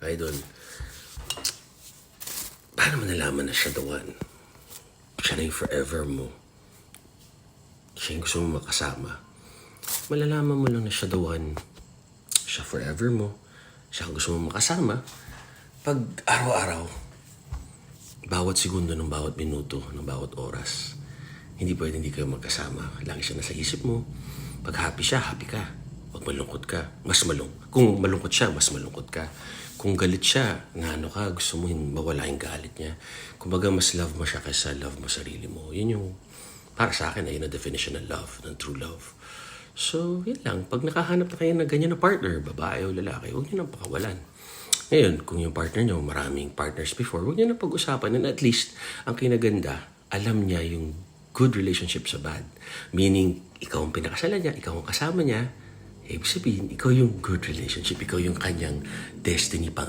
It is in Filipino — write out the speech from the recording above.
Idol, paano mo nalaman na siya the one? Siya na yung forever mo. Siya yung gusto mo makasama. Malalaman mo lang na siya the one. Siya forever mo. Siya ang gusto mo makasama. Pag araw-araw, bawat segundo ng bawat minuto, ng bawat oras, hindi pwede hindi kayo magkasama. Lagi siya nasa isip mo. Pag happy siya, happy ka. Pag malungkot ka, kung malungkot siya, mas malungkot ka. Kung galit siya, ka, gusto mo mawala yung galit niya. Kumbaga, mas love mo siya kaysa love mo sarili mo. Yun yung, para sa akin, ayun ang definition ng love, ng true love. So, yun lang. Pag nakahanap na kayo na ganyan na partner, babae o lalaki, huwag niyo nang pakawalan. Ngayon, kung yung partner niyo, maraming partners before, huwag niyo na pag-usapan. And at least, ang kinaganda, alam niya yung good relationship sa bad. Meaning, ikaw ang pinakasalan niya, ikaw ang kasama niya, ibig sabihin, ikaw yung good relationship, ikaw yung kanyang destiny pang